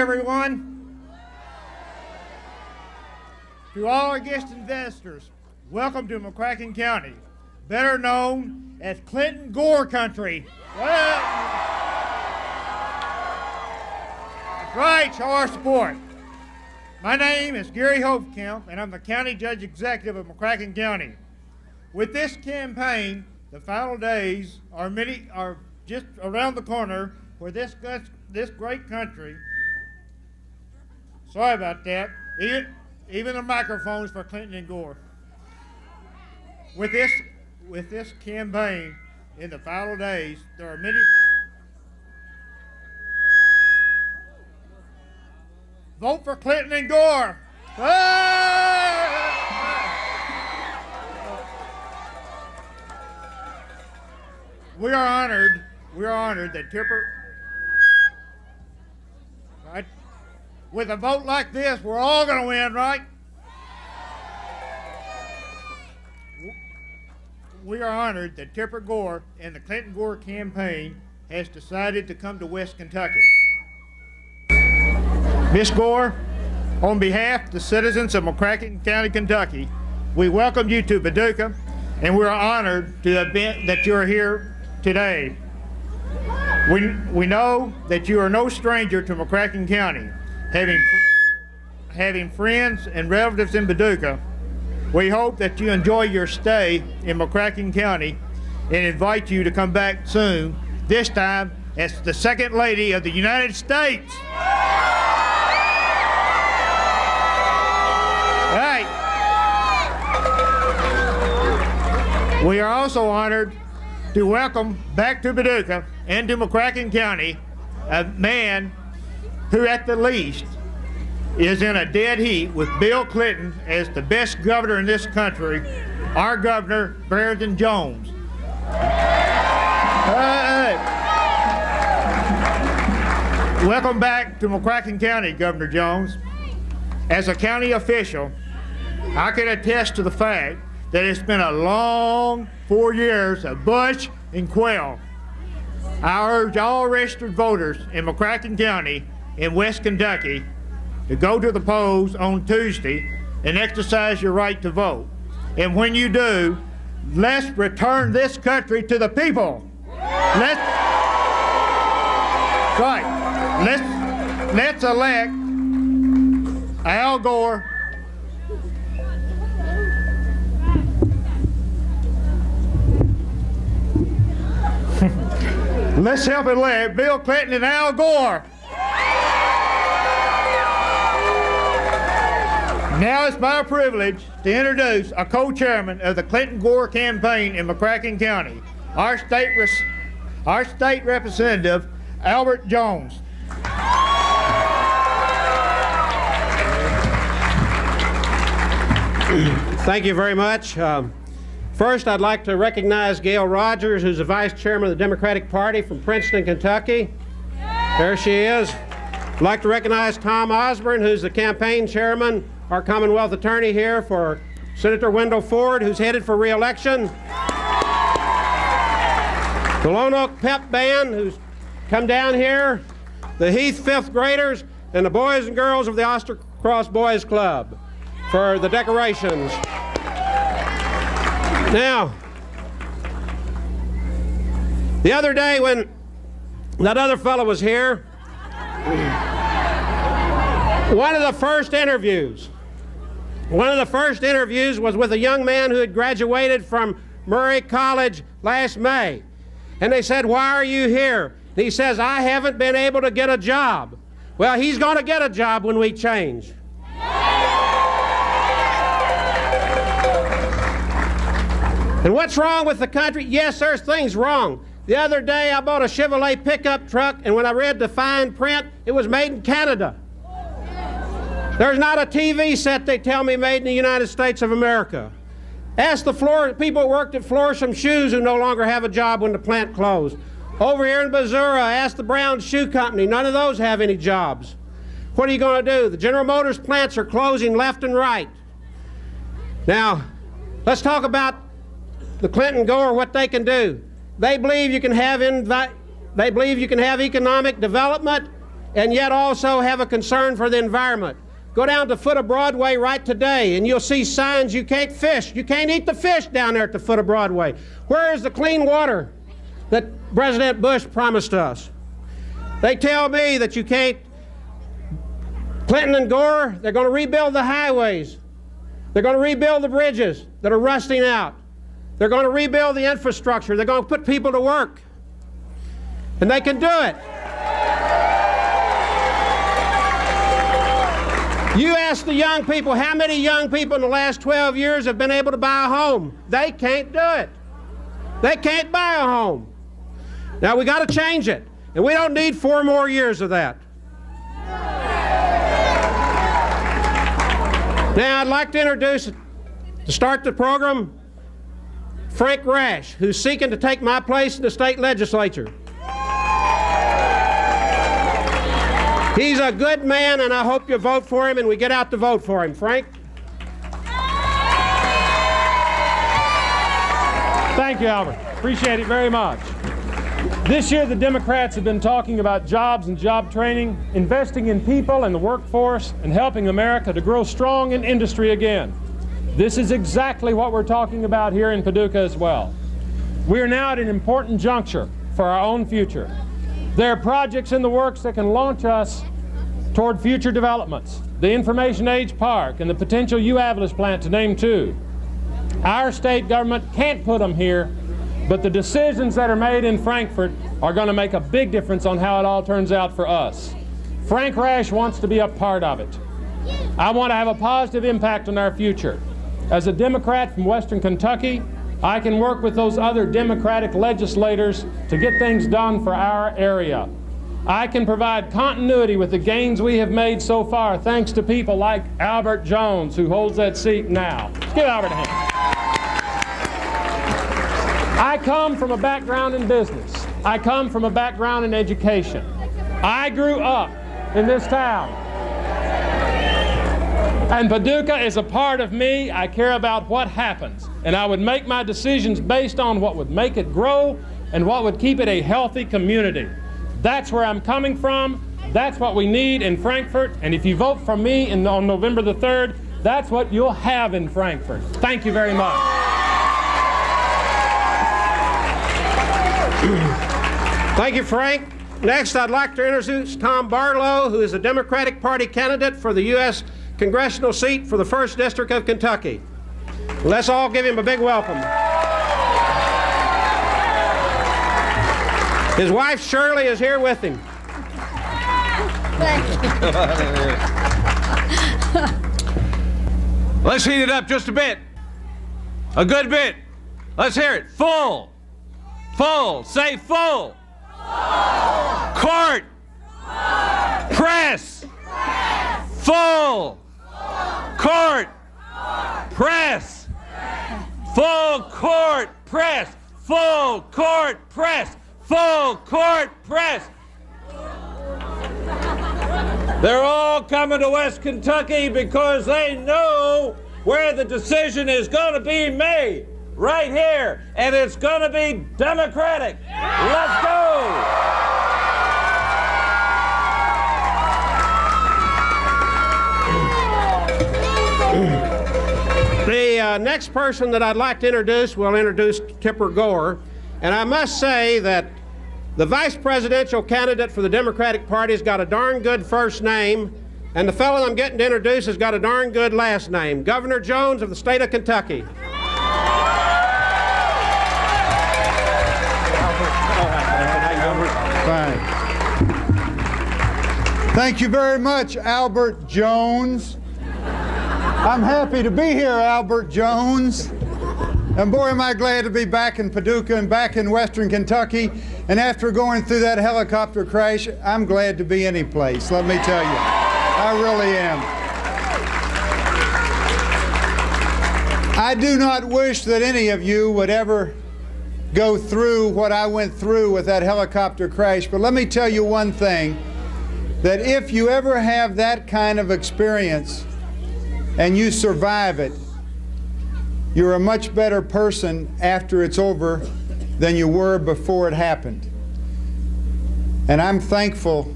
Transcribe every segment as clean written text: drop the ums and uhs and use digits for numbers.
everyone. To all our guest investors, welcome to McCracken County, better known as Clinton Gore country. That's right, show our support. My name is Gary Hopecamp, and I'm the County Judge Executive of McCracken County. With this campaign, the final days are just around the corner for this great country. Sorry about that. Even the microphones for Clinton and Gore. With this campaign in the final days, there are many. Vote for Clinton and Gore. We are honored that Tipper. Right? With a vote like this, we're all going to win, right? We are honored that Tipper Gore and the Clinton Gore campaign has decided to come to West Kentucky. Miss Gore, on behalf of the citizens of McCracken County, Kentucky, we welcome you to Paducah, and we are honored that you are here today. We know that you are no stranger to McCracken County. Having friends and relatives in Paducah, we hope that you enjoy your stay in McCracken County and invite you to come back soon, this time as the Second Lady of the United States. Right. We are also honored to welcome back to Paducah and to McCracken County a man who at the least is in a dead heat with Bill Clinton as the best governor in this country, our governor, Barrington Jones. Welcome back to McCracken County, Governor Jones. As a county official, I can attest to the fact that it's been a long 4 years of Bush and Quayle. I urge all registered voters in McCracken County in West Kentucky to go to the polls on Tuesday and exercise your right to vote. And when you do, let's return this country to the people. Let's elect Al Gore, let's help elect Bill Clinton and Al Gore. Now it's my privilege to introduce a co-chairman of the Clinton Gore campaign in McCracken County, our state representative, Albert Jones. Thank you very much. First, I'd like to recognize Gail Rogers, who's the Vice Chairman of the Democratic Party from Princeton, Kentucky. There she is. I'd like to recognize Tom Osborne, who's the campaign chairman, our Commonwealth Attorney here for Senator Wendell Ford, who's headed for re-election. The Lone Oak Pep Band, who's come down here, the Heath fifth graders, and the boys and girls of the Oster Cross Boys Club for the decorations. Now, the other day when that other fellow was here, one of the first interviews was with a young man who had graduated from Murray College last May. And they said, "Why are you here?" And he says, "I haven't been able to get a job." Well, he's going to get a job when we change. And what's wrong with the country? Yes, there's things wrong. The other day I bought a Chevrolet pickup truck, and when I read the fine print, it was made in Canada. There's not a TV set, they tell me, made in the United States of America. Ask the people who worked at Florsham Shoes who no longer have a job when the plant closed. Over here in Missouri, ask the Brown Shoe Company. None of those have any jobs. What are you going to do? The General Motors plants are closing left and right. Now, let's talk about the Clinton Gore, what they can do. They believe you can have economic development and yet also have a concern for the environment. Go down to the foot of Broadway right today, and you'll see signs you can't fish. You can't eat the fish down there at the foot of Broadway. Where is the clean water that President Bush promised us? They tell me that you can't. Clinton and Gore, they're going to rebuild the highways. They're going to rebuild the bridges that are rusting out. They're going to rebuild the infrastructure. They're going to put people to work. And they can do it. You ask the young people, how many young people in the last 12 years have been able to buy a home? They can't do it. They can't buy a home. Now we got to change it. And we don't need 4 more years of that. Now I'd like to introduce, to start the program, Frank Rash, who's seeking to take my place in the state legislature. He's a good man, and I hope you vote for him and we get out to vote for him. Frank? Thank you, Albert. Appreciate it very much. This year, the Democrats have been talking about jobs and job training, investing in people and the workforce, and helping America to grow strong in industry again. This is exactly what we're talking about here in Paducah as well. We are now at an important juncture for our own future. There are projects in the works that can launch us toward future developments. The Information Age Park and the potential UAVLIS plant, to name 2. Our state government can't put them here, but the decisions that are made in Frankfort are going to make a big difference on how it all turns out for us. Frank Rash wants to be a part of it. I want to have a positive impact on our future. As a Democrat from Western Kentucky, I can work with those other Democratic legislators to get things done for our area. I can provide continuity with the gains we have made so far, thanks to people like Albert Jones, who holds that seat now. Let's give Albert a hand. I come from a background in business. I come from a background in education. I grew up in this town. And Paducah is a part of me. I care about what happens. And I would make my decisions based on what would make it grow and what would keep it a healthy community. That's where I'm coming from. That's what we need in Frankfort. And if you vote for me on November the 3rd, that's what you'll have in Frankfort. Thank you very much. Thank you, Frank. Next, I'd like to introduce Tom Barlow, who is a Democratic Party candidate for the U.S. Congressional seat for the 1st District of Kentucky. Let's all give him a big welcome. His wife, Shirley, is here with him. Thank you. Let's heat it up just a bit. A good bit. Let's hear it. Full. Full. Say full. Full. Court. Court. Press. Press. Full. Full. Court. Court. Press. Press. Full court press. Full court press. Full court press. They're all coming to West Kentucky because they know where the decision is going to be made. Right here. And it's going to be Democratic. Let's go. The next person that I'd like to introduce, we'll introduce Tipper Gore. And I must say that the vice presidential candidate for the Democratic Party has got a darn good first name, and the fellow I'm getting to introduce has got a darn good last name, Governor Jones of the state of Kentucky. Fine. Thank you very much, Albert Jones. I'm happy to be here, Albert Jones. And boy, am I glad to be back in Paducah and back in Western Kentucky. And after going through that helicopter crash, I'm glad to be any place, let me tell you. I really am. I do not wish that any of you would ever go through what I went through with that helicopter crash, but let me tell you one thing, that if you ever have that kind of experience and you survive it, you're a much better person after it's over than you were before it happened. And I'm thankful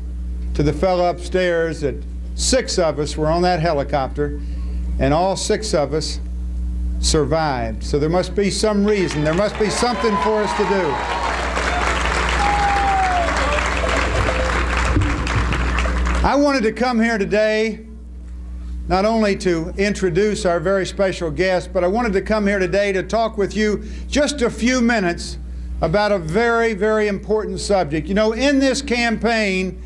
to the fellow upstairs that 6 of us were on that helicopter, and all 6 of us survived. So there must be some reason. There must be something for us to do. I wanted to come here today not only to introduce our very special guest, but I wanted to come here today to talk with you just a few minutes about a very, very important subject. You know, in this campaign,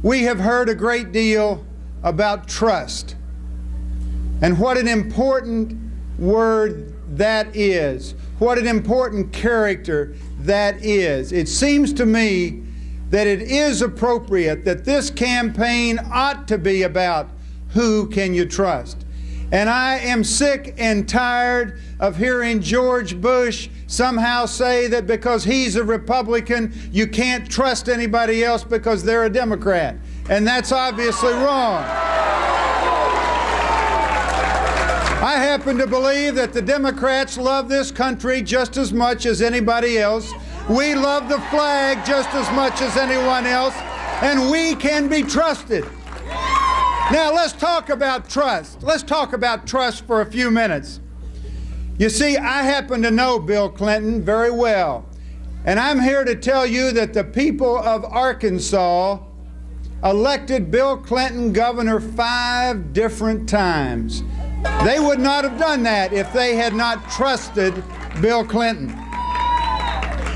we have heard a great deal about trust and what an important word that is, what an important character that is. It seems to me that it is appropriate that this campaign ought to be about who can you trust. And I am sick and tired of hearing George Bush somehow say that because he's a Republican, you can't trust anybody else because they're a Democrat. And that's obviously wrong. I happen to believe that the Democrats love this country just as much as anybody else. We love the flag just as much as anyone else, and we can be trusted. Now let's talk about trust. Let's talk about trust for a few minutes. You see, I happen to know Bill Clinton very well, and I'm here to tell you that the people of Arkansas elected Bill Clinton governor 5 different times. They would not have done that if they had not trusted Bill Clinton.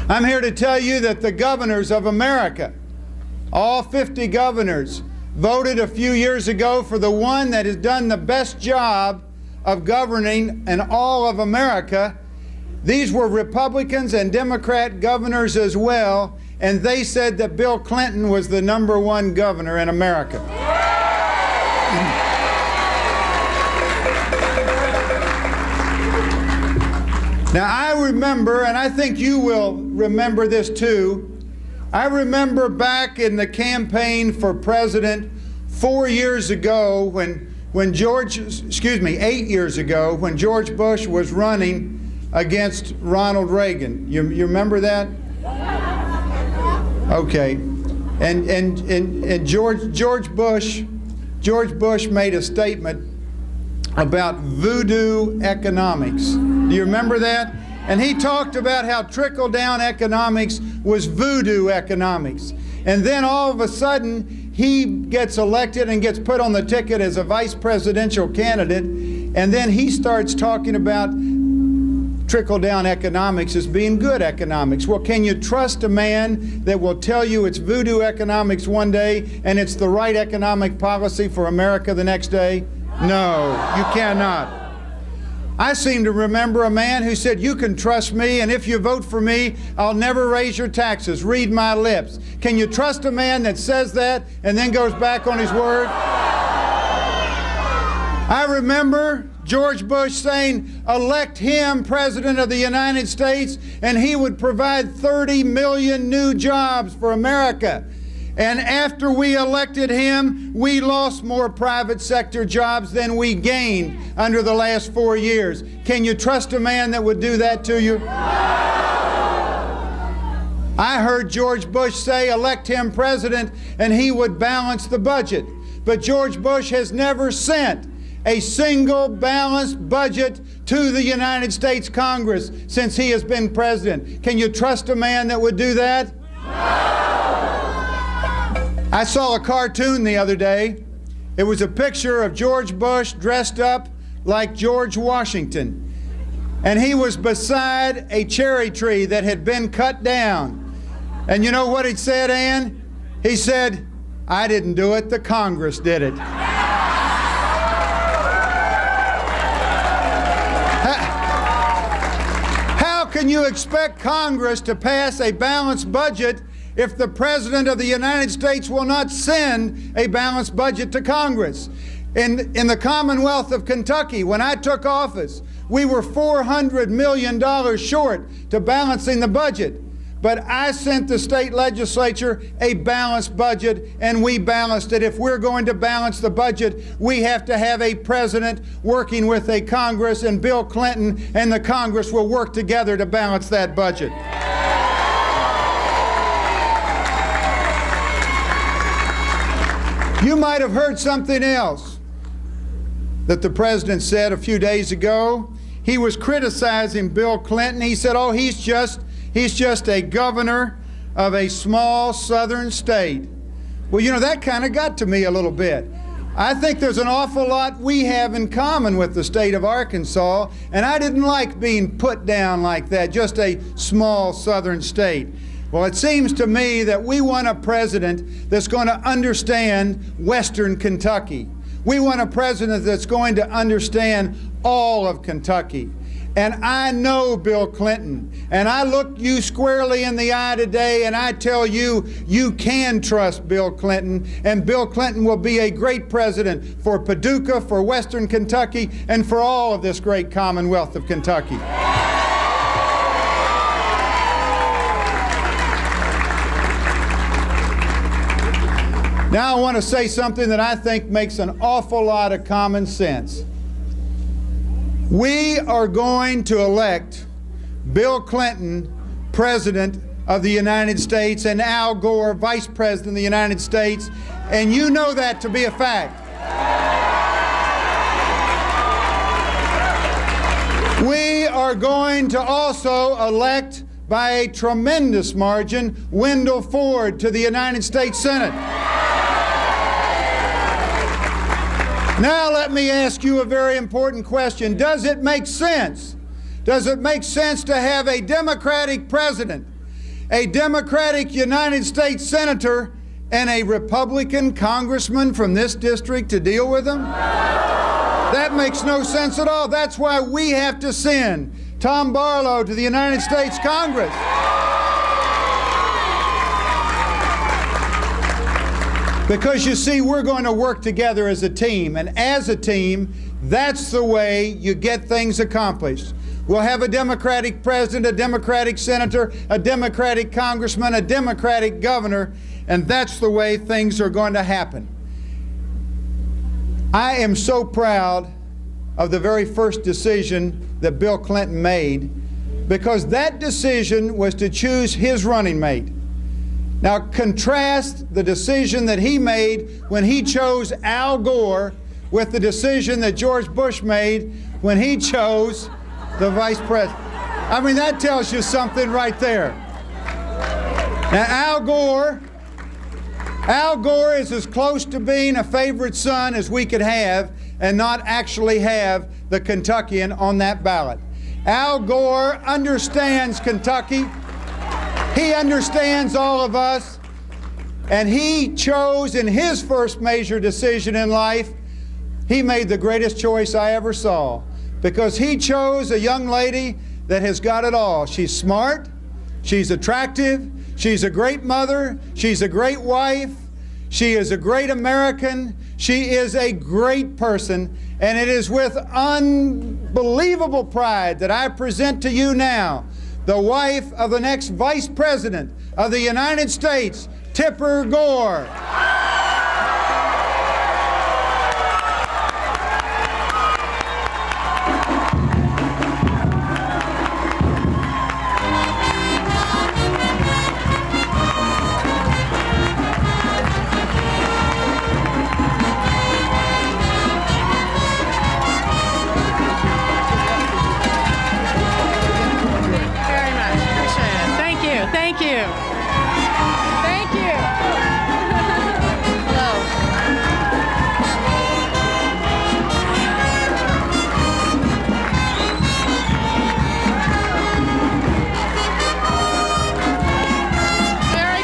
I'm here to tell you that the governors of America, all 50 governors, voted a few years ago for the one that has done the best job of governing in all of America. These were Republicans and Democrat governors as well, and they said that Bill Clinton was the #1 governor in America. Now I remember, and I think you will remember this too, I remember back in the campaign for president 4 years ago when 8 years ago, when George Bush was running against Ronald Reagan. You remember that? Okay. And George Bush made a statement about voodoo economics. Do you remember that? And he talked about how trickle-down economics was voodoo economics. And then all of a sudden, he gets elected and gets put on the ticket as a vice presidential candidate. And then he starts talking about trickle-down economics as being good economics. Well, can you trust a man that will tell you it's voodoo economics one day and it's the right economic policy for America the next day? No, you cannot. I seem to remember a man who said, you can trust me, and if you vote for me, I'll never raise your taxes. Read my lips. Can you trust a man that says that and then goes back on his word? I remember George Bush saying, elect him president of the United States, and he would provide 30 million new jobs for America. And after we elected him, we lost more private sector jobs than we gained under the last 4 years. Can you trust a man that would do that to you? I heard George Bush say, elect him president, and he would balance the budget. But George Bush has never sent a single balanced budget to the United States Congress since he has been president. Can you trust a man that would do that? I saw a cartoon the other day. It was a picture of George Bush dressed up like George Washington. And he was beside a cherry tree that had been cut down. And you know what he said, Ann? He said, I didn't do it, the Congress did it. How can you expect Congress to pass a balanced budget if the President of the United States will not send a balanced budget to Congress? In the Commonwealth of Kentucky, when I took office, we were $400 million short to balancing the budget. But I sent the state legislature a balanced budget, and we balanced it. If we're going to balance the budget, we have to have a president working with a Congress, and Bill Clinton and the Congress will work together to balance that budget. You might have heard something else that the president said a few days ago. He was criticizing Bill Clinton. He said, oh, he's just a governor of a small southern state. Well, you know, that kind of got to me a little bit. I think there's an awful lot we have in common with the state of Arkansas, and I didn't like being put down like that, just a small southern state. Well, it seems to me that we want a president that's going to understand Western Kentucky. We want a president that's going to understand all of Kentucky. And I know Bill Clinton, and I look you squarely in the eye today, and I tell you, you can trust Bill Clinton, and Bill Clinton will be a great president for Paducah, for Western Kentucky, and for all of this great Commonwealth of Kentucky. Now I want to say something that I think makes an awful lot of common sense. We are going to elect Bill Clinton President of the United States and Al Gore Vice President of the United States, and you know that to be a fact. We are going to also elect by a tremendous margin Wendell Ford to the United States Senate. Now let me ask you a very important question. Does it make sense? Does it make sense to have a Democratic president, a Democratic United States senator, and a Republican congressman from this district to deal with them? That makes no sense at all. That's why we have to send Tom Barlow to the United States Congress. Because you see, we're going to work together as a team, and as a team, that's the way you get things accomplished. We'll have a Democratic president, a Democratic senator, a Democratic congressman, a Democratic governor, and that's the way things are going to happen. I am so proud of the very first decision that Bill Clinton made, because that decision was to choose his running mate. Now contrast the decision that he made when he chose Al Gore with the decision that George Bush made when he chose the vice president. I mean, that tells you something right there. Now Al Gore is as close to being a favorite son as we could have, and not actually have the Kentuckian on that ballot. Al Gore understands Kentucky. He understands all of us, and he chose in his first major decision in life, he made the greatest choice I ever saw, because he chose a young lady that has got it all. She's smart, she's attractive, she's a great mother, she's a great wife, she is a great American, she is a great person, and it is with unbelievable pride that I present to you now the wife of the next Vice President of the United States, Tipper Gore. Thank you. Thank you. Very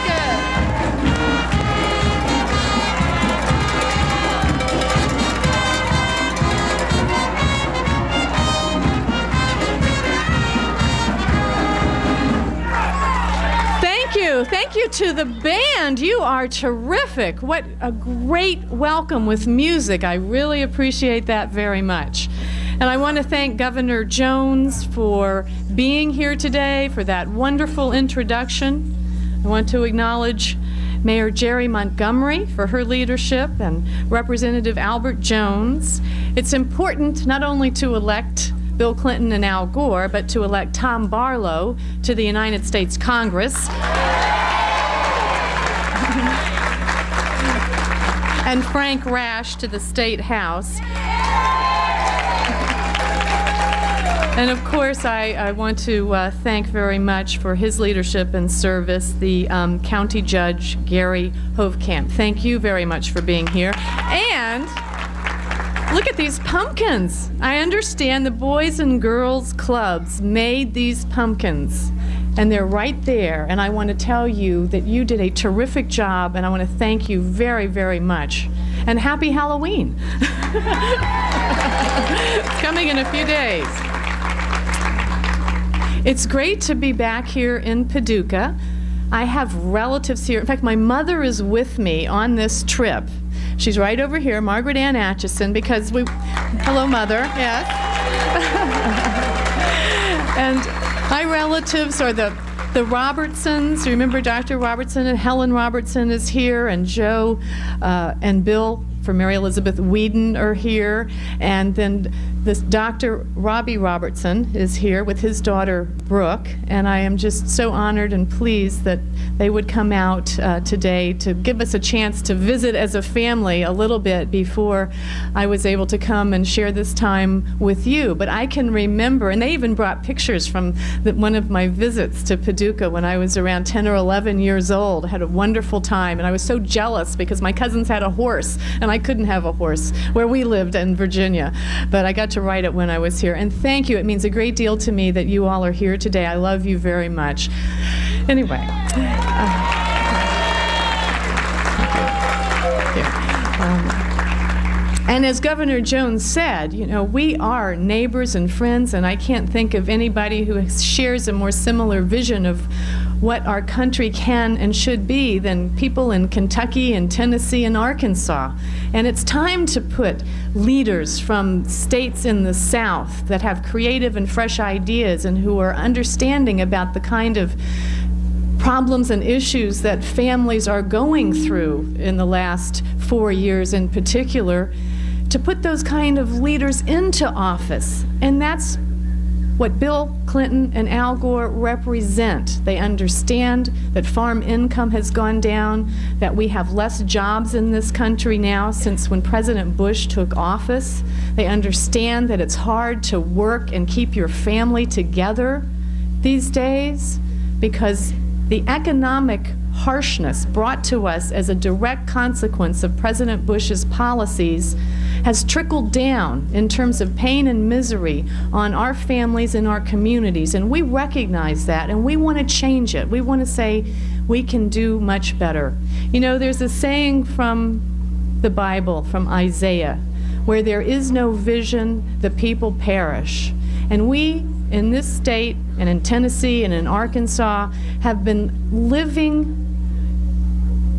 good. Thank you to the band. You are terrific. What a great welcome with music. I really appreciate that very much. And I want to thank Governor Jones for being here today, for that wonderful introduction. I want to acknowledge Mayor Jerry Montgomery for her leadership and Representative Albert Jones. It's important not only to elect Bill Clinton and Al Gore, but to elect Tom Barlow to the United States Congress. and Frank Rash to the State House. And of course, I want to thank very much for his leadership and service, the County Judge Gary Hovkamp. Thank you very much for being here. And look at these pumpkins. I understand the Boys and Girls Clubs made these pumpkins, and they're right there. And I want to tell you that you did a terrific job, and I want to thank you very, very much. And happy Halloween. It's coming in a few days. It's great to be back here in Paducah. I have relatives here. In fact, my mother is with me on this trip. She's right over here, Margaret Ann Atchison, because hello, Mother, yes. And my relatives are the Robertsons. Remember Dr. Robertson, and Helen Robertson is here, and Joe and Bill from Mary Elizabeth Whedon are here, and then this Dr. Robbie Robertson is here with his daughter Brooke, and I am just so honored and pleased that they would come out today to give us a chance to visit as a family a little bit before I was able to come and share this time with you. But I can remember, and they even brought pictures from one of my visits to Paducah when I was around 10 or 11 years old. I had a wonderful time, and I was so jealous because my cousins had a horse, and I couldn't have a horse where we lived in Virginia. But I got to ride it when I was here. And thank you. It means a great deal to me that you all are here today. I love you very much. Anyway. And as Governor Jones said, you know, we are neighbors and friends, and I can't think of anybody who shares a more similar vision of what our country can and should be than people in Kentucky and Tennessee and Arkansas. And it's time to put leaders from states in the South that have creative and fresh ideas and who are understanding about the kind of problems and issues that families are going through in the last 4 years in particular, to put those kind of leaders into office. And that's what Bill Clinton and Al Gore represent. They understand that farm income has gone down, that we have less jobs in this country now since when President Bush took office. They understand that it's hard to work and keep your family together these days because the economic harshness brought to us as a direct consequence of President Bush's policies has trickled down in terms of pain and misery on our families and our communities. And we recognize that, and we want to change it. We want to say we can do much better. You know, there's a saying from the Bible, from Isaiah, where there is no vision, the people perish. And we, in this state, and in Tennessee and in Arkansas, have been living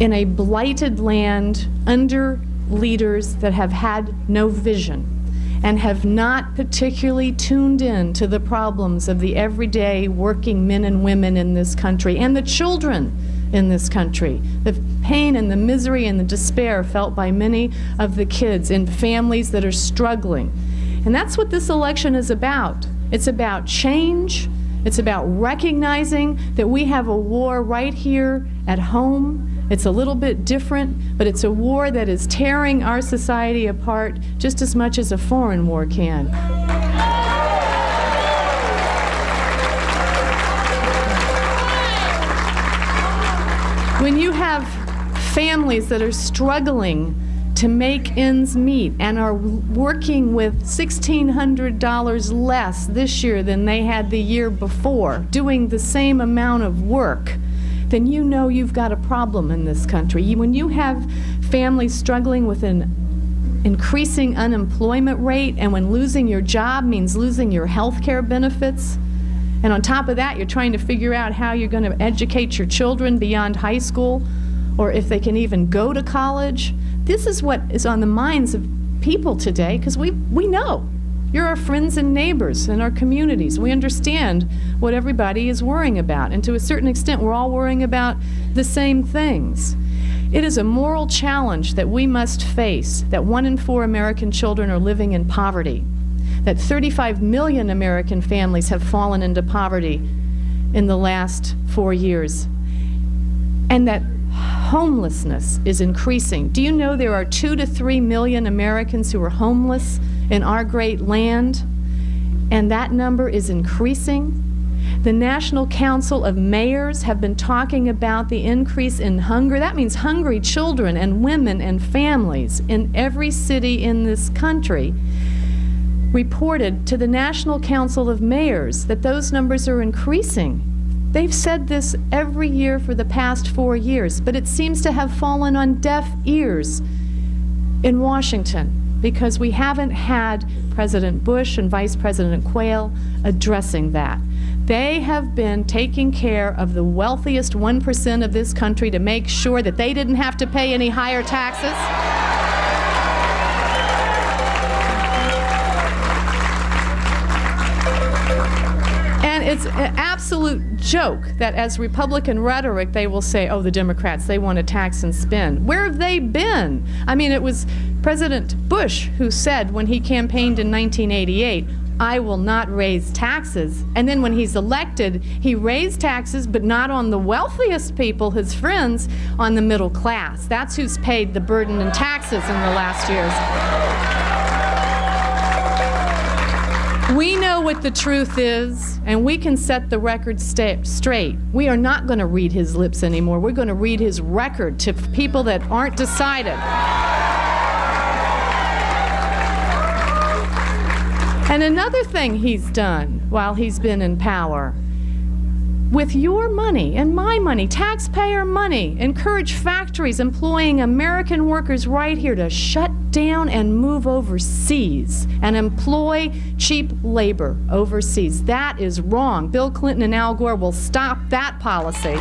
in a blighted land under leaders that have had no vision and have not particularly tuned in to the problems of the everyday working men and women in this country and the children in this country, the pain and the misery and the despair felt by many of the kids in families that are struggling. And that's what this election is about. It's about change. It's about recognizing that we have a war right here at home. It's a little bit different, but it's a war that is tearing our society apart just as much as a foreign war can. When you have families that are struggling to make ends meet and are working with $1,600 less this year than they had the year before, doing the same amount of work, then you know you've got a problem in this country. When you have families struggling with an increasing unemployment rate, and when losing your job means losing your health care benefits, and on top of that, you're trying to figure out how you're going to educate your children beyond high school, or if they can even go to college. This is what is on the minds of people today, because we know. You're our friends and neighbors in our communities. We understand what everybody is worrying about, and to a certain extent, we're all worrying about the same things. It is a moral challenge that we must face, that 1 in 4 American children are living in poverty, that 35 million American families have fallen into poverty in the last 4 years, and that homelessness is increasing. Do you know there are 2 to 3 million Americans who are homeless in our great land? And that number is increasing. The National Council of Mayors have been talking about the increase in hunger. That means hungry children and women and families in every city in this country reported to the National Council of Mayors that those numbers are increasing. They've said this every year for the past 4 years, but it seems to have fallen on deaf ears in Washington because we haven't had President Bush and Vice President Quayle addressing that. They have been taking care of the wealthiest 1% of this country to make sure that they didn't have to pay any higher taxes. And it's an absolute joke that as Republican rhetoric, they will say, oh, the Democrats, they want to tax and spend. Where have they been? I mean, it was President Bush who said when he campaigned in 1988, I will not raise taxes. And then when he's elected, he raised taxes, but not on the wealthiest people, his friends, on the middle class. That's who's paid the burden in taxes in the last years. We know what the truth is, and we can set the record straight. We are not going to read his lips anymore. We're going to read his record to people that aren't decided. And another thing he's done while he's been in power, with your money and my money, taxpayer money, encourage factories employing American workers right here to shut down and move overseas and employ cheap labor overseas. That is wrong. Bill Clinton and Al Gore will stop that policy.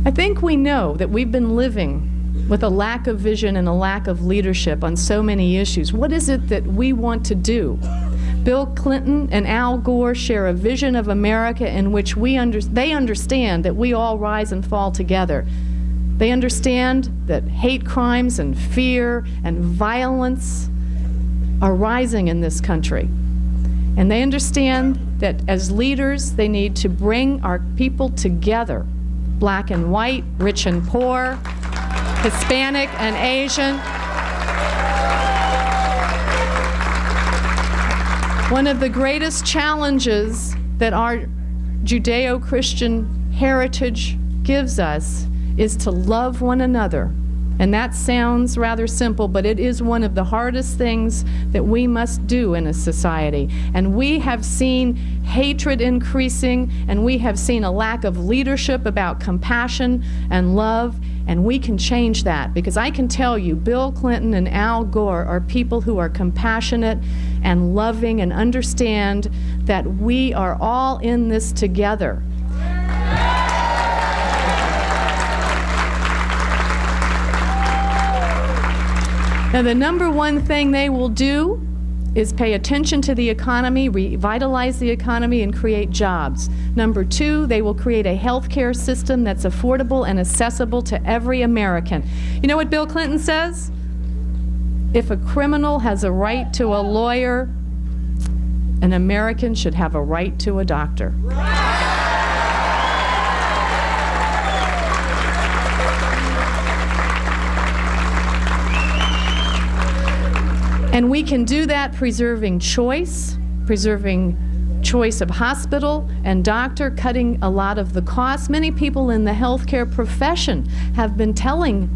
I think we know that we've been living with a lack of vision and a lack of leadership on so many issues. What is it that we want to do? Bill Clinton and Al Gore share a vision of America in which they understand that we all rise and fall together. They understand that hate crimes and fear and violence are rising in this country. And they understand that as leaders, they need to bring our people together, black and white, rich and poor, Hispanic and Asian. One of the greatest challenges that our Judeo-Christian heritage gives us is to love one another. And that sounds rather simple, but it is one of the hardest things that we must do in a society. And we have seen hatred increasing, and we have seen a lack of leadership about compassion and love, and we can change that. Because I can tell you, Bill Clinton and Al Gore are people who are compassionate and loving and understand that we are all in this together. Now, the number one thing they will do is pay attention to the economy, revitalize the economy, and create jobs. Number two, they will create a health care system that's affordable and accessible to every American. You know what Bill Clinton says? If a criminal has a right to a lawyer, an American should have a right to a doctor. And we can do that preserving choice of hospital and doctor, cutting a lot of the costs. Many people in the healthcare profession have been telling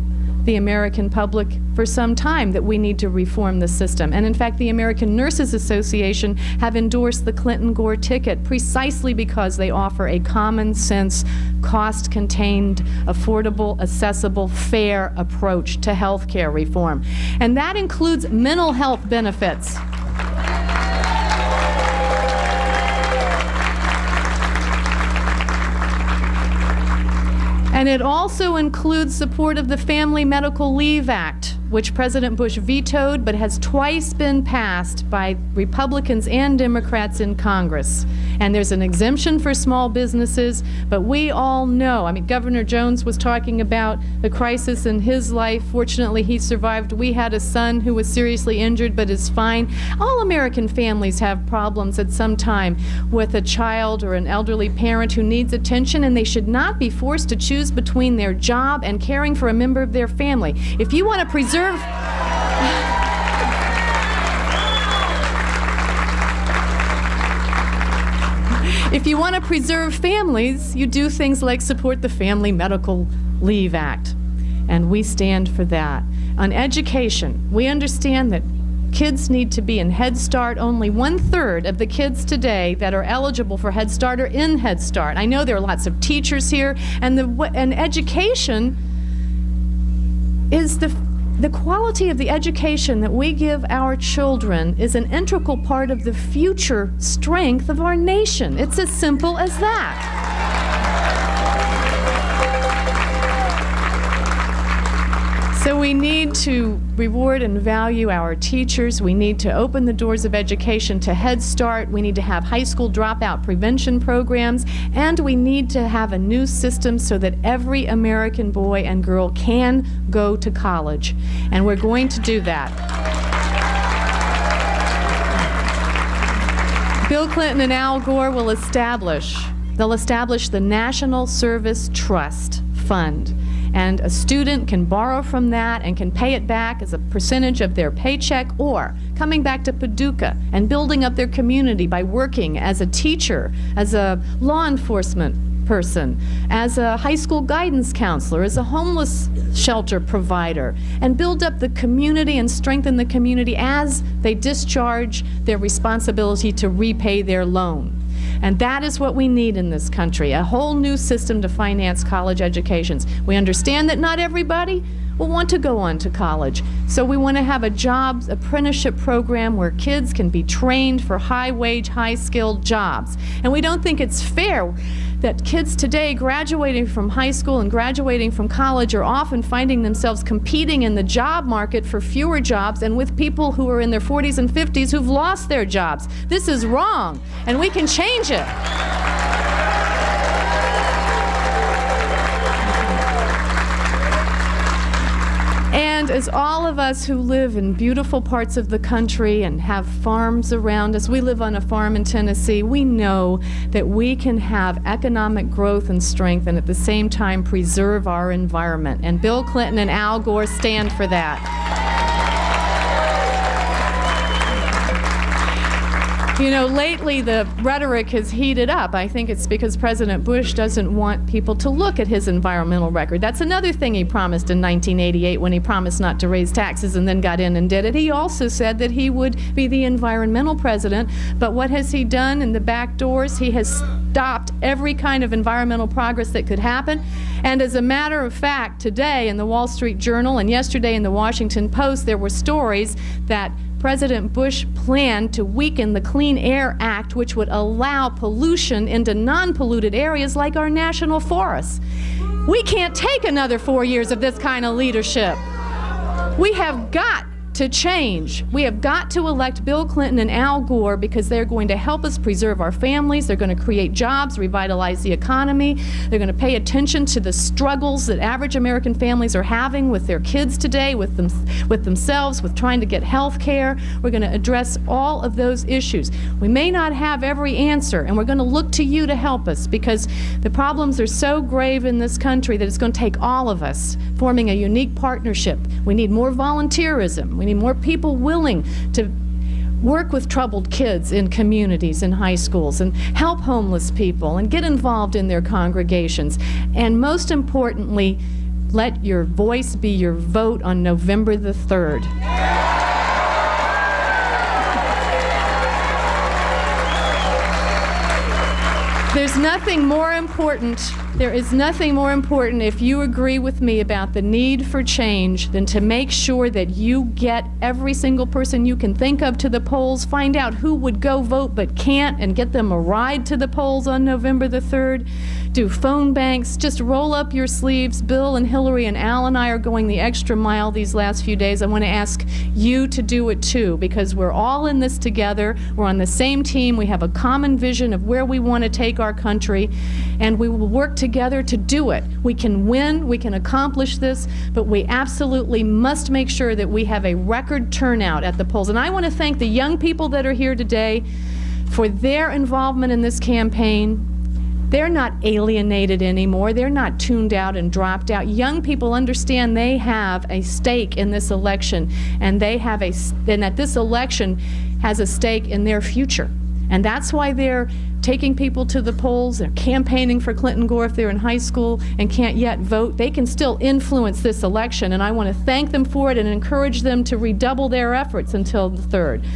the American public for some time that we need to reform the system. And in fact, the American Nurses Association have endorsed the Clinton-Gore ticket precisely because they offer a common sense, cost-contained, affordable, accessible, fair approach to health care reform. And that includes mental health benefits. And it also includes support of the Family Medical Leave Act, which President Bush vetoed but has twice been passed by Republicans and Democrats in Congress. And there's an exemption for small businesses, but we all know, I mean, Governor Jones was talking about the crisis in his life. Fortunately, he survived. We had a son who was seriously injured but is fine. All American families have problems at some time with a child or an elderly parent who needs attention, and they should not be forced to choose between their job and caring for a member of their family. If you want to preserve... If you want to preserve families, you do things like support the Family Medical Leave Act, and we stand for that. On education, we understand that kids need to be in Head Start. Only 1/3 of the kids today that are eligible for Head Start are in Head Start. I know there are lots of teachers here, and education is the quality of the education that we give our children is an integral part of the future strength of our nation. It's as simple as that. So we need to reward and value our teachers. We need to open the doors of education to Head Start. We need to have high school dropout prevention programs. And we need to have a new system so that every American boy and girl can go to college. And we're going to do that. Bill Clinton and Al Gore will establish the National Service Trust Fund. And a student can borrow from that and can pay it back as a percentage of their paycheck, or coming back to Paducah and building up their community by working as a teacher, as a law enforcement person, as a high school guidance counselor, as a homeless shelter provider, and build up the community and strengthen the community as they discharge their responsibility to repay their loan. And that is what we need in this country, a whole new system to finance college educations. We understand that not everybody will want to go on to college. So we want to have a jobs apprenticeship program where kids can be trained for high-wage, high-skilled jobs. And we don't think it's fair that kids today graduating from high school and graduating from college are often finding themselves competing in the job market for fewer jobs and with people who are in their 40s and 50s who've lost their jobs. This is wrong, and we can change it. And as all of us who live in beautiful parts of the country and have farms around us, we live on a farm in Tennessee, we know that we can have economic growth and strength and at the same time preserve our environment. And Bill Clinton and Al Gore stand for that. You know, lately the rhetoric has heated up. I think it's because President Bush doesn't want people to look at his environmental record. That's another thing he promised in 1988 when he promised not to raise taxes and then got in and did it. He also said that he would be the environmental president, but what has he done in the back doors? He has stopped every kind of environmental progress that could happen. And as a matter of fact, today in the Wall Street Journal and yesterday in the Washington Post, there were stories that President Bush planned to weaken the Clean Air Act, which would allow pollution into non-polluted areas like our national forests. We can't take another 4 years of this kind of leadership. We have got to change. We have got to elect Bill Clinton and Al Gore because they're going to help us preserve our families. They're going to create jobs, revitalize the economy. They're going to pay attention to the struggles that average American families are having with their kids today, with themselves, with trying to get health care. We're going to address all of those issues. We may not have every answer, and we're going to look to you to help us because the problems are so grave in this country that it's going to take all of us forming a unique partnership. We need more volunteerism. We need more people willing to work with troubled kids in communities, in high schools, and help homeless people, and get involved in their congregations. And most importantly, let your voice be your vote on November the 3rd. There's nothing more important, there is nothing more important if you agree with me about the need for change than to make sure that you get every single person you can think of to the polls, find out who would go vote but can't, and get them a ride to the polls on November the 3rd. do phone banks. Just roll up your sleeves. Bill and Hillary and Al and I are going the extra mile these last few days. I want to ask you to do it too, because we're all in this together. We're on the same team. We have a common vision of where we want to take our country, and we will work together to do it. We can win, we can accomplish this, but we absolutely must make sure that we have a record turnout at the polls. And I want to thank the young people that are here today for their involvement in this campaign. They're not alienated anymore. They're not tuned out and dropped out. Young people understand they have a stake in this election, and that this election has a stake in their future. And that's why they're taking people to the polls. They're campaigning for Clinton Gore if they're in high school and can't yet vote. They can still influence this election, and I want to thank them for it and encourage them to redouble their efforts until the 3rd.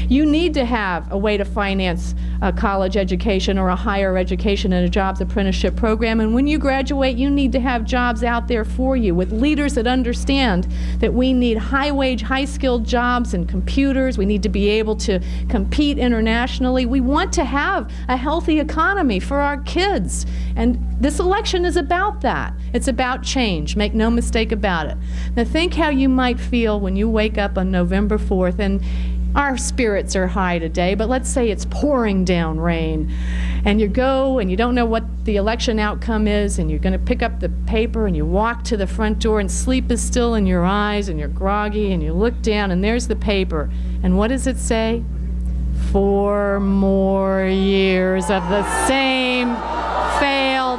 You need to have a way to finance a college education or a higher education and a jobs apprenticeship program, and when you graduate, you need to have jobs out there for you with leaders that understand that we need high-wage, high-skilled jobs and computers. We need to be able to compete internationally. We want to have a healthy economy for our kids. And this election is about that. It's about change. Make no mistake about it. Now think how you might feel when you wake up on November 4th, and our spirits are high today, but let's say it's pouring down rain, and you go and you don't know what the election outcome is, and you're going to pick up the paper and you walk to the front door, and sleep is still in your eyes and you're groggy, and you look down and there's the paper, and what does it say? 4 more years of the same failed.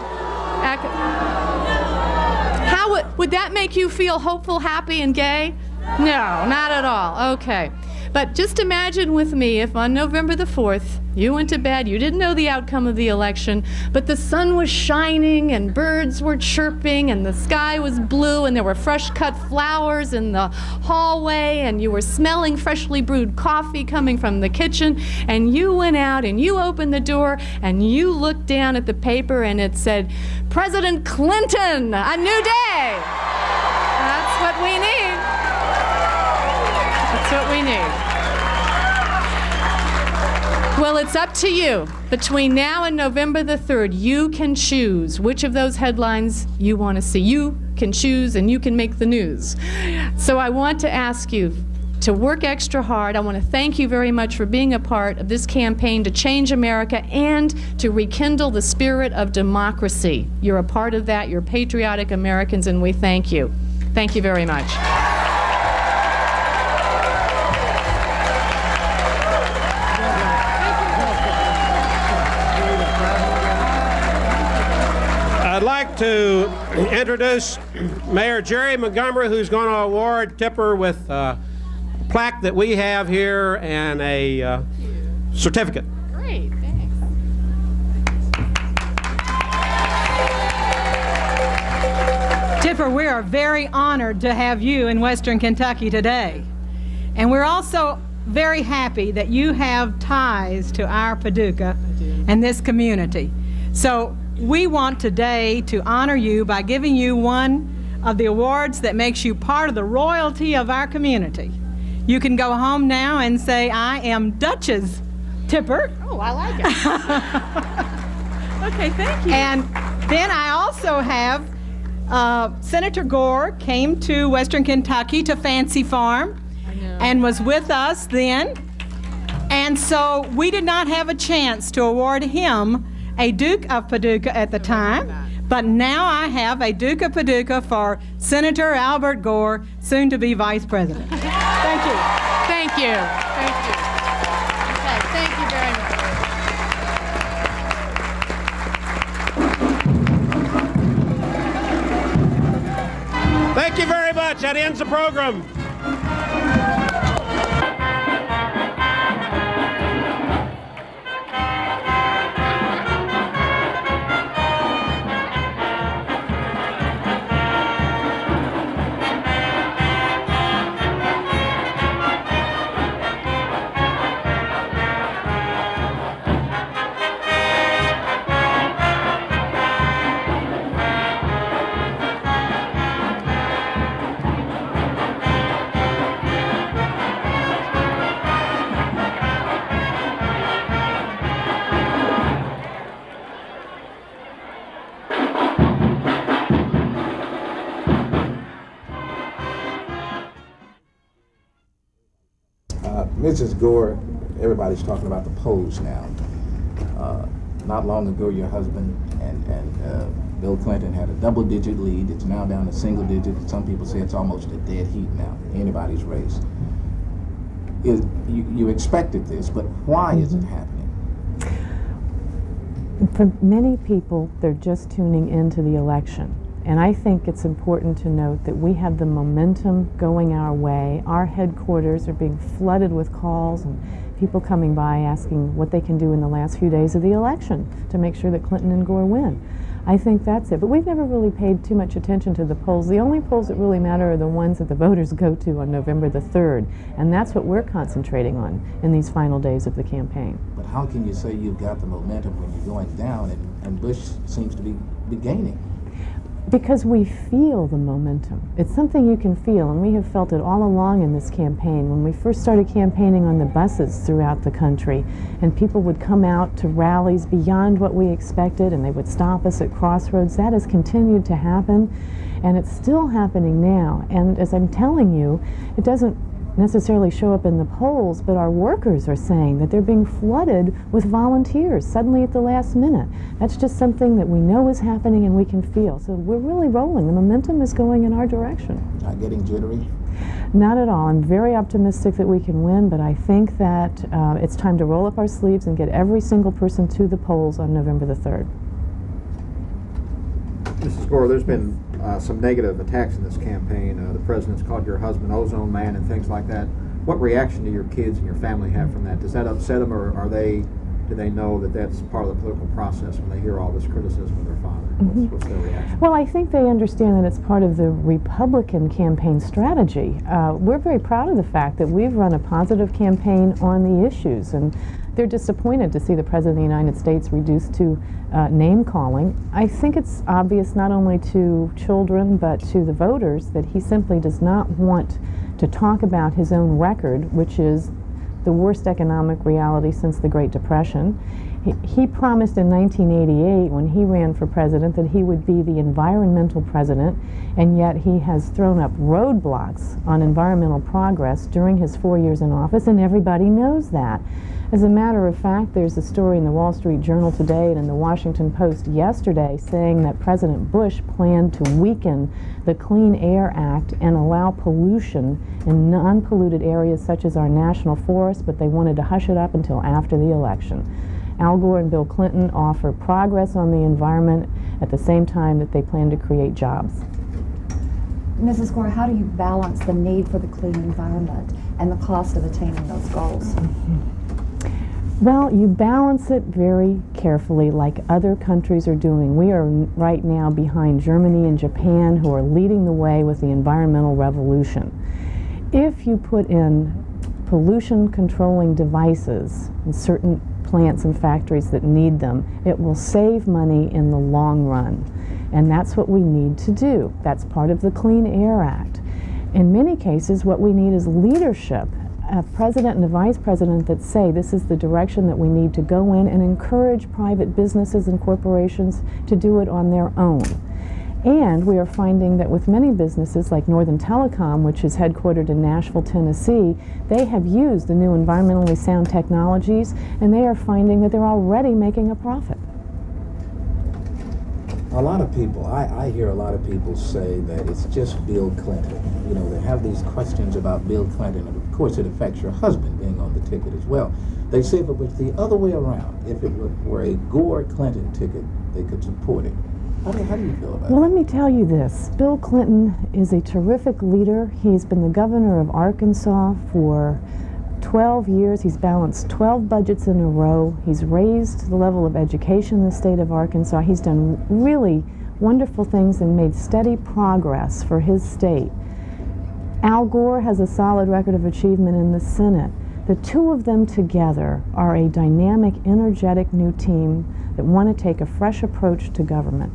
How would that make you feel hopeful, happy, and gay? No, not at all. Okay. But just imagine with me if on November the 4th, you went to bed, you didn't know the outcome of the election, but the sun was shining and birds were chirping and the sky was blue and there were fresh cut flowers in the hallway and you were smelling freshly brewed coffee coming from the kitchen, and you went out and you opened the door and you looked down at the paper and it said, President Clinton, a new day. That's what we need. That's what we need. Well, it's up to you. Between now and November the 3rd, you can choose which of those headlines you want to see. You can choose and you can make the news. So I want to ask you to work extra hard. I want to thank you very much for being a part of this campaign to change America and to rekindle the spirit of democracy. You're a part of that. You're patriotic Americans, and we thank you. Thank you very much. I'd like to introduce Mayor Jerry Montgomery, who's going to award Tipper with a plaque that we have here and a certificate. Great, thanks. Tipper, we are very honored to have you in Western Kentucky today. And we're also very happy that you have ties to our Paducah and this community. So we want today to honor you by giving you one of the awards that makes you part of the royalty of our community. You can go home now and say, I am Duchess Tipper. Oh, I like it. Okay, thank you. And then I also have Senator Gore came to Western Kentucky to Fancy Farm and was with us then. And so we did not have a chance to award him a Duke of Paducah at the time, but now I have a Duke of Paducah for Senator Albert Gore, soon to be Vice President. Thank you. Thank you. Thank you. Okay, thank you very much. Thank you very much. That ends the program. Mrs. Gore, everybody's talking about the polls now. Not long ago, your husband and Bill Clinton had a double-digit lead. It's now down to single digit. Some people say it's almost a dead heat now, anybody's race. You expected this, but why is it happening? For many people, they're just tuning into the election. And I think it's important to note that we have the momentum going our way. Our headquarters are being flooded with calls and people coming by asking what they can do in the last few days of the election to make sure that Clinton and Gore win. I think that's it. But we've never really paid too much attention to the polls. The only polls that really matter are the ones that the voters go to on November the 3rd. And that's what we're concentrating on in these final days of the campaign. But how can you say you've got the momentum when you're going down and Bush seems to be gaining? Because we feel the momentum. It's something you can feel, and we have felt it all along in this campaign. When we first started campaigning on the buses throughout the country, and people would come out to rallies beyond what we expected, and they would stop us at crossroads, that has continued to happen, and it's still happening now. And as I'm telling you, it doesn't necessarily show up in the polls, but our workers are saying that they're being flooded with volunteers suddenly at the last minute. That's just something that we know is happening and we can feel. So we're really rolling. The momentum is going in our direction. Not getting jittery? Not at all. I'm very optimistic that we can win, but I think that it's time to roll up our sleeves and get every single person to the polls on November the 3rd. Mrs. Gore, there's been some negative attacks in this campaign. The president's called your husband ozone man and things like that. What reaction do your kids and your family have from that? Does that upset them, or do they know that that's part of the political process when they hear all this criticism of their father? What's their reaction? Well, I think they understand that it's part of the Republican campaign strategy. We're very proud of the fact that we've run a positive campaign on the issues, and they're disappointed to see the President of the United States reduced to name-calling. I think it's obvious not only to children but to the voters that he simply does not want to talk about his own record, which is the worst economic reality since the Great Depression. He promised in 1988, when he ran for president, that he would be the environmental president, and yet he has thrown up roadblocks on environmental progress during his 4 years in office, and everybody knows that. As a matter of fact, there's a story in the Wall Street Journal today and in the Washington Post yesterday saying that President Bush planned to weaken the Clean Air Act and allow pollution in non-polluted areas such as our national forests, but they wanted to hush it up until after the election. Al Gore and Bill Clinton offer progress on the environment at the same time that they plan to create jobs. Mrs. Gore, how do you balance the need for the clean environment and the cost of attaining those goals? Well, you balance it very carefully like other countries are doing. We are right now behind Germany and Japan, who are leading the way with the environmental revolution. If you put in pollution controlling devices in certain plants and factories that need them, it will save money in the long run. And that's what we need to do. That's part of the Clean Air Act. In many cases, what we need is leadership. A president and a vice president that say this is the direction that we need to go in, and encourage private businesses and corporations to do it on their own. And we are finding that with many businesses like Northern Telecom, which is headquartered in Nashville, Tennessee, they have used the new environmentally sound technologies, and they are finding that they're already making a profit. A lot of people, I hear a lot of people say that it's just Bill Clinton. You know, they have these questions about Bill Clinton, and of course it affects your husband being on the ticket as well. They say if it was the other way around, if it were a Gore-Clinton ticket, they could support it. How do you feel about it? Well, let me tell you this. Bill Clinton is a terrific leader. He's been the governor of Arkansas for 12 years. He's balanced 12 budgets in a row. He's raised the level of education in the state of Arkansas. He's done really wonderful things and made steady progress for his state. Al Gore has a solid record of achievement in the Senate. The two of them together are a dynamic, energetic new team that want to take a fresh approach to government.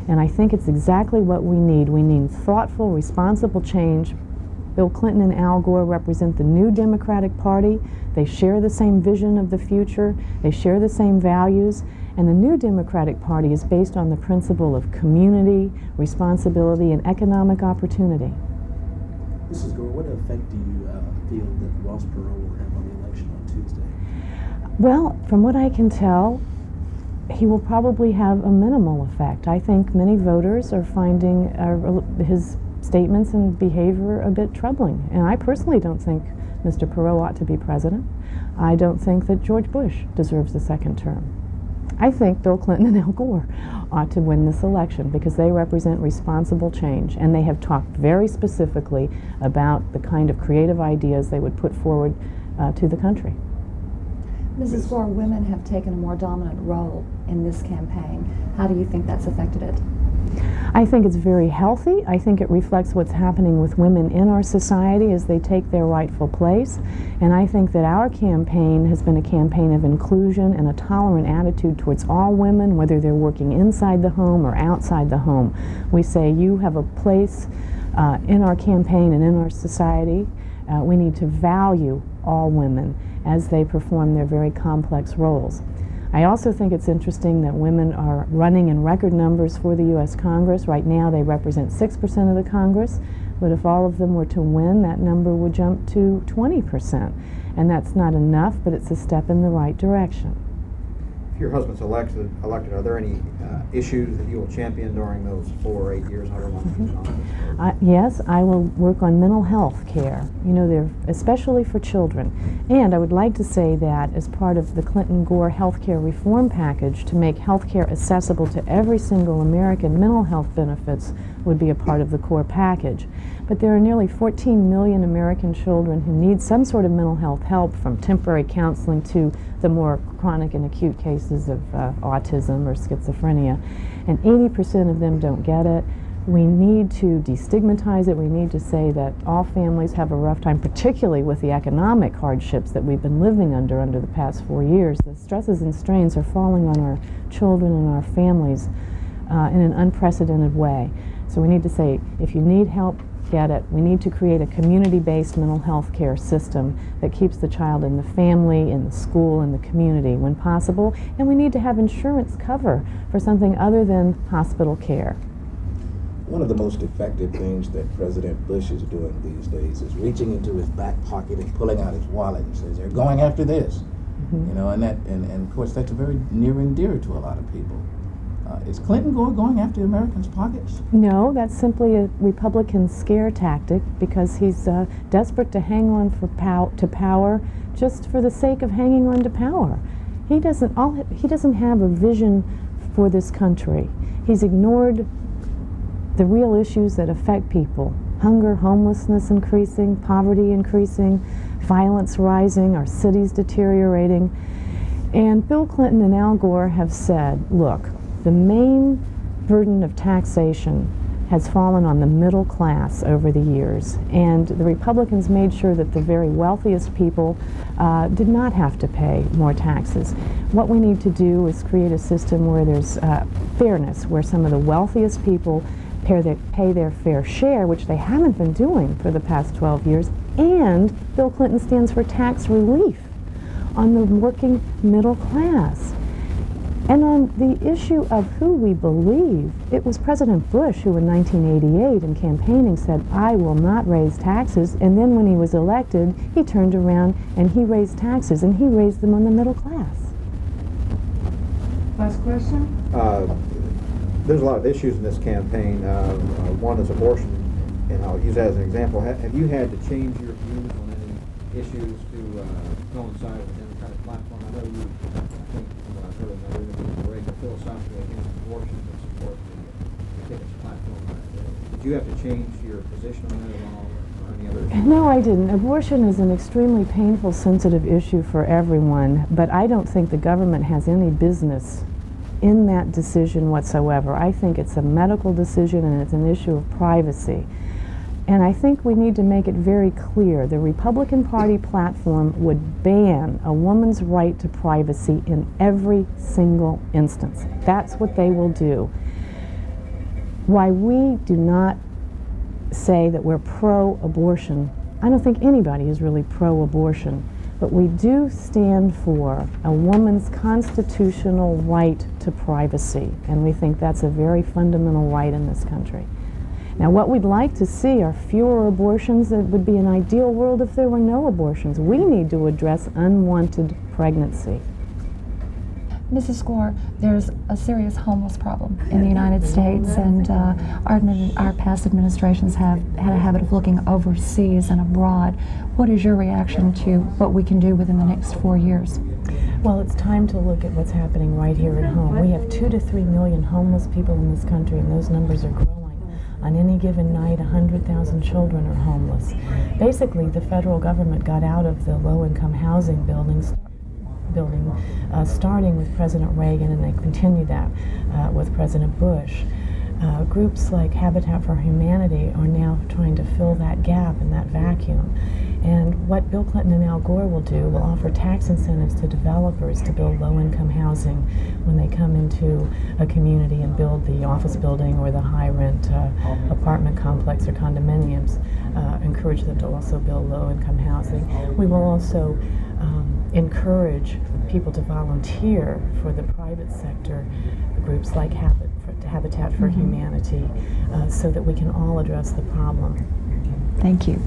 And I think it's exactly what we need. We need thoughtful, responsible change. Bill Clinton and Al Gore represent the new Democratic Party. They share the same vision of the future. They share the same values. And the new Democratic Party is based on the principle of community, responsibility, and economic opportunity. Mrs. Gore, what effect do you feel that Ross Perot will have on the Tuesday? Well, from what I can tell, he will probably have a minimal effect. I think many voters are finding his statements and behavior a bit troubling. And I personally don't think Mr. Perot ought to be president. I don't think that George Bush deserves a second term. I think Bill Clinton and Al Gore ought to win this election because they represent responsible change, and they have talked very specifically about the kind of creative ideas they would put forward to the country. Mrs. Gore, women have taken a more dominant role in this campaign. How do you think that's affected it? I think it's very healthy. I think it reflects what's happening with women in our society as they take their rightful place. And I think that our campaign has been a campaign of inclusion and a tolerant attitude towards all women, whether they're working inside the home or outside the home. We say you have a place in our campaign and in our society. We need to value all women as they perform their very complex roles. I also think it's interesting that women are running in record numbers for the U.S. Congress. Right now they represent 6% of the Congress, but if all of them were to win, that number would jump to 20%. And that's not enough, but it's a step in the right direction. If your husband's elected, are there any issues that you will champion during those 4 or 8 years, however long he's in office? Yes, I will work on mental health care, they're especially for children. And I would like to say that as part of the Clinton-Gore health care reform package, to make health care accessible to every single American, mental health benefits would be a part of the core package. But there are nearly 14 million American children who need some sort of mental health help, from temporary counseling to the more chronic and acute cases of autism or schizophrenia, and 80% of them don't get it. We need to destigmatize it. We need to say that all families have a rough time, particularly with the economic hardships that we've been living under the past 4 years. The stresses and strains are falling on our children and our families in an unprecedented way. So we need to say, if you need help, get it. We need to create a community-based mental health care system that keeps the child in the family, in the school, in the community when possible. And we need to have insurance cover for something other than hospital care. One of the most effective things that President Bush is doing these days is reaching into his back pocket and pulling out his wallet and says, they're going after this. Mm-hmm. And of course that's very near and dear to a lot of people. Is Clinton going after Americans' pockets? No, that's simply a Republican scare tactic because he's desperate to hang on to power just for the sake of hanging on to power. He doesn't have a vision for this country. He's ignored the real issues that affect people: hunger, homelessness increasing, poverty increasing, violence rising, our cities deteriorating. And Bill Clinton and Al Gore have said, look, the main burden of taxation has fallen on the middle class over the years, and the Republicans made sure that the very wealthiest people did not have to pay more taxes. What we need to do is create a system where there's fairness, where some of the wealthiest people pay their fair share, which they haven't been doing for the past 12 years, and Bill Clinton stands for tax relief on the working middle class. And on the issue of who we believe, it was President Bush who in 1988 in campaigning said, I will not raise taxes, and then when he was elected, he turned around and he raised taxes, and he raised them on the middle class. Last question? There's a lot of issues in this campaign. One is abortion, and I'll use that as an example. Have you had to change your views on any issues to coincide with the Democratic platform? I know you, I think, from what I've heard of the Reagan philosophically against abortion, but support the ticket's platform. Did you have to change your position on that at all, or any other issues? No, I didn't. Abortion is an extremely painful, sensitive issue for everyone, but I don't think the government has any business in that decision whatsoever. I think it's a medical decision and it's an issue of privacy. And I think we need to make it very clear. The Republican Party platform would ban a woman's right to privacy in every single instance. That's what they will do. Why we do not say that we're pro-abortion, I don't think anybody is really pro-abortion, but we do stand for a woman's constitutional right to privacy, and we think that's a very fundamental right in this country. Now, what we'd like to see are fewer abortions. It would be an ideal world if there were no abortions. We need to address unwanted pregnancy. Mrs. Gore, there's a serious homeless problem in the United States, and our past administrations have had a habit of looking overseas and abroad. What is your reaction to what we can do within the next 4 years? Well, it's time to look at what's happening right here at home. We have 2 to 3 million homeless people in this country, and those numbers are growing. On any given night, 100,000 children are homeless. Basically, the federal government got out of the low-income housing building, starting with President Reagan, and they continued that with President Bush. Groups like Habitat for Humanity are now trying to fill that gap and that vacuum. And what Bill Clinton and Al Gore will do will offer tax incentives to developers to build low-income housing when they come into a community and build the office building or the high-rent apartment complex or condominiums. Encourage them to also build low-income housing. We will also encourage people to volunteer for the private sector, groups like Habitat for Humanity, so that we can all address the problem. Thank you.